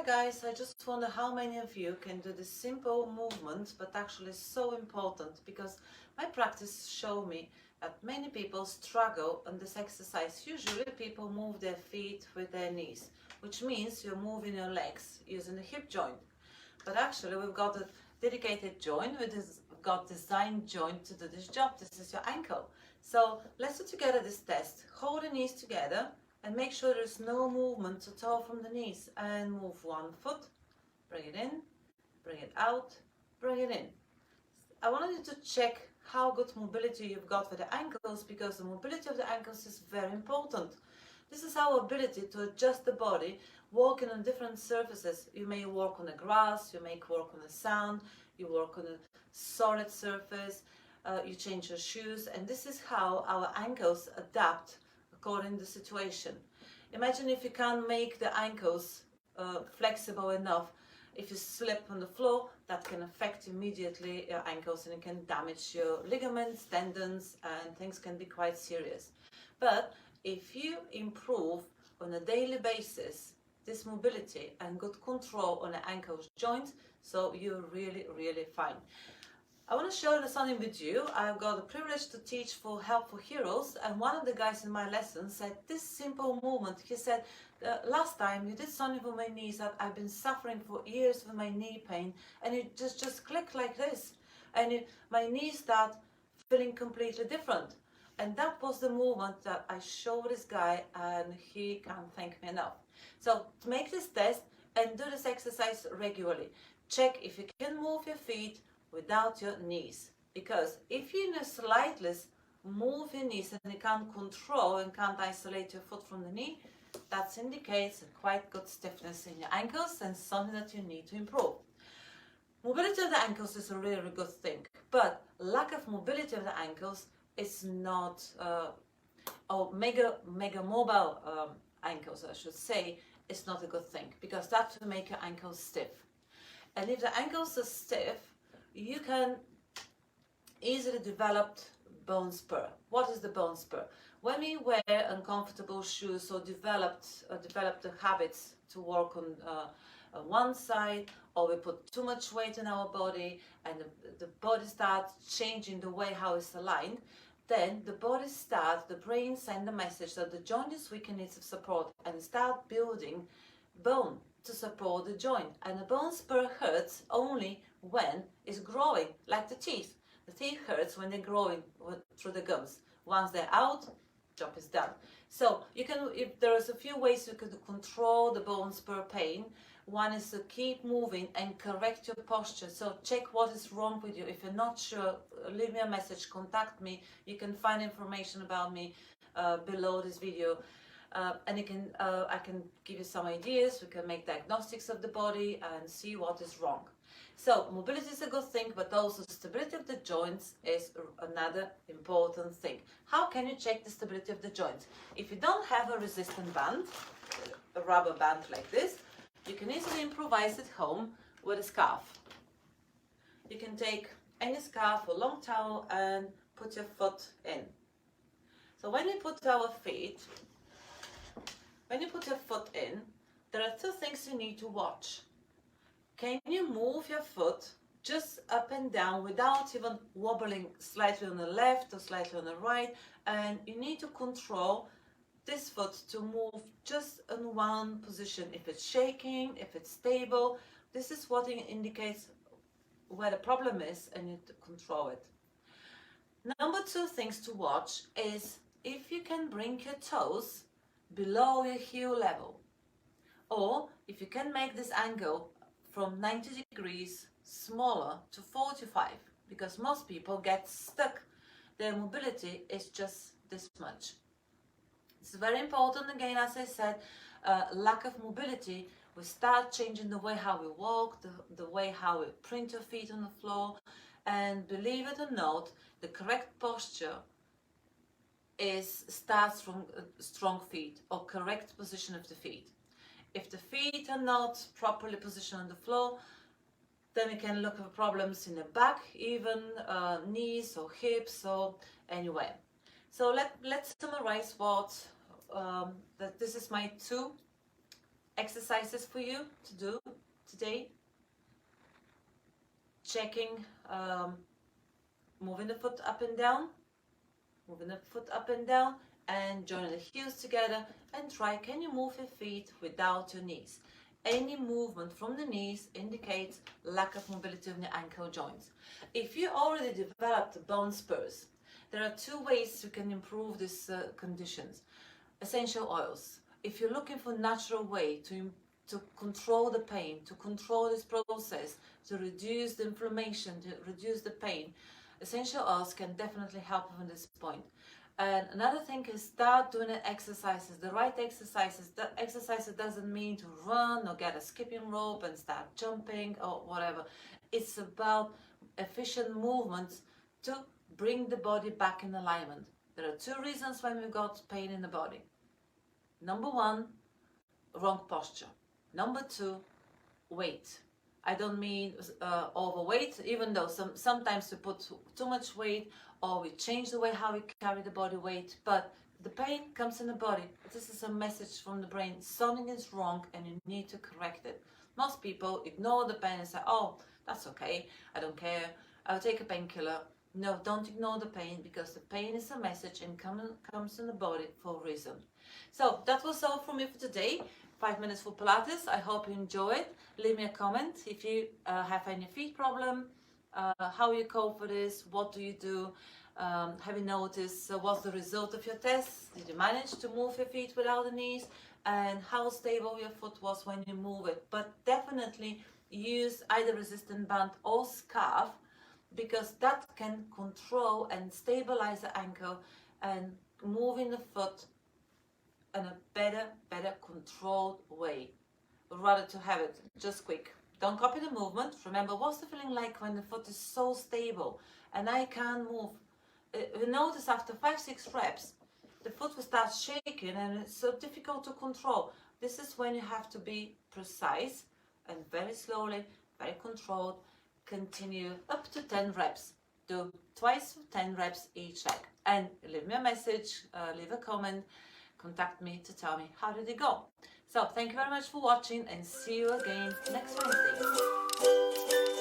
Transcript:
guys, I just wonder how many of you can do this simple movement, but actually so important, because my practice show me that many people struggle on this exercise. Usually people move their feet with their knees, which means you're moving your legs using the hip joint. But actually we've got a dedicated joint, we've got designed joint to do this job. This is your ankle. So let's do together this test. Hold the knees together and make sure there's no movement at all from the knees, and move one foot, bring it in, bring it out, bring it in. I wanted you to check how good mobility you've got with the ankles, because the mobility of the ankles is very important. This is our ability to adjust the body, walking on different surfaces. You may walk on the grass, you may walk on the sand, you walk on a solid surface, you change your shoes, and this is how our ankles adapt according to the situation. Imagine if you can't make the ankles flexible enough. If you slip on the floor, that can affect immediately your ankles, and it can damage your ligaments, tendons, and things can be quite serious. But if you improve on a daily basis this mobility and good control on the ankle joints, so you're really fine. I want to share something with you. I've got the privilege to teach for Helpful Heroes, and one of the guys in my lesson said this simple movement. He said, last time you did something for my knees that I've been suffering for years with my knee pain, and it just clicked like this, and my knees start feeling completely different. And that was the movement that I showed this guy, and he can't thank me enough. So to make this test and do this exercise regularly, check if you can move your feet without your knees, because if you slightly move your knees and you can't control and can't isolate your foot from the knee, that indicates a quite good stiffness in your ankles and something that you need to improve. Mobility of the ankles is a really good thing, but lack of mobility of the ankles is not, or mega mobile ankles I should say, is not a good thing, because that will make your ankles stiff. And if the ankles are stiff, you can easily develop bone spur. What is the bone spur? When we wear uncomfortable shoes or develop the habits to work on one side, or we put too much weight on our body and the body starts changing the way how it's aligned, then the brain sends a message that the joint is weak and needs support, and start building bone to support the joint. And the bone spur hurts only when it's growing, like the teeth. The teeth hurts when they're growing through the gums. Once they're out, job is done. So you can, if there's a few ways you can control the bone spur pain. One is to keep moving and correct your posture. So check what is wrong with you. If you're not sure, leave me a message, contact me. You can find information about me below this video. And I can give you some ideas. We can make diagnostics of the body and see what is wrong. So mobility is a good thing, but also stability of the joints is another important thing. How can you check the stability of the joints? If you don't have a resistant band, a rubber band like this, you can easily improvise at home with a scarf. You can take any scarf or long towel and put your foot in. So when you put your foot in, there are two things you need to watch. Can you move your foot just up and down without even wobbling slightly on the left or slightly on the right? And you need to control this foot to move just in one position. If it's shaking, if it's stable, this is what indicates where the problem is, and you need to control it. Number two things to watch is if you can bring your toes below your heel level, or if you can make this angle from 90 degrees smaller to 45, because most people get stuck. Their mobility is just this much. It's very important, again, as I said, lack of mobility. We start changing the way how we walk, the way how we print your feet on the floor, and believe it or not, the correct posture starts from strong feet or correct position of the feet. If the feet are not properly positioned on the floor, then we can look for problems in the back, even knees or hips or anywhere. So let's summarize what that this is my two exercises for you to do today. Checking, moving the foot up and down, moving the foot up and down, and joining the heels together, and try, can you move your feet without your knees? Any movement from the knees indicates lack of mobility in the ankle joints. If you already developed bone spurs, there are two ways you can improve these conditions. Essential oils. If you're looking for a natural way to control the pain, to control this process, to reduce the inflammation, to reduce the pain, essential oils can definitely help you on this point. And another thing is start doing exercises, the right exercises. The exercises doesn't mean to run or get a skipping rope and start jumping or whatever. It's about efficient movements to bring the body back in alignment. There are two reasons why we've got pain in the body. Number one, wrong posture. Number two, weight. I don't mean overweight, even though sometimes we put too much weight or we change the way how we carry the body weight, but the pain comes in the body. This is a message from the brain. Something is wrong and you need to correct it. Most people ignore the pain and say, oh, that's okay, I don't care, I'll take a painkiller. No, don't ignore the pain, because the pain is a message and comes in the body for a reason. So that was all from me for today. 5 minutes for Pilates. I hope you enjoyed. Leave me a comment if you have any feet problem, how you cope with this, what do you do, have you noticed what's the result of your test, did you manage to move your feet without the knees, and how stable your foot was when you move it. But definitely use either resistant band or scarf, because that can control and stabilize the ankle and moving the foot in a better controlled way, rather to have it just quick. Don't copy the movement. Remember, what's the feeling like when the foot is so stable and I can't move? You notice after 5-6 reps the foot will start shaking and it's so difficult to control. This is when you have to be precise and very slowly, very controlled. Continue up to 10 reps. Do twice 10 reps each leg. And leave me a message, leave a comment, contact me to tell me how did it go. So thank you very much for watching and see you again next Wednesday.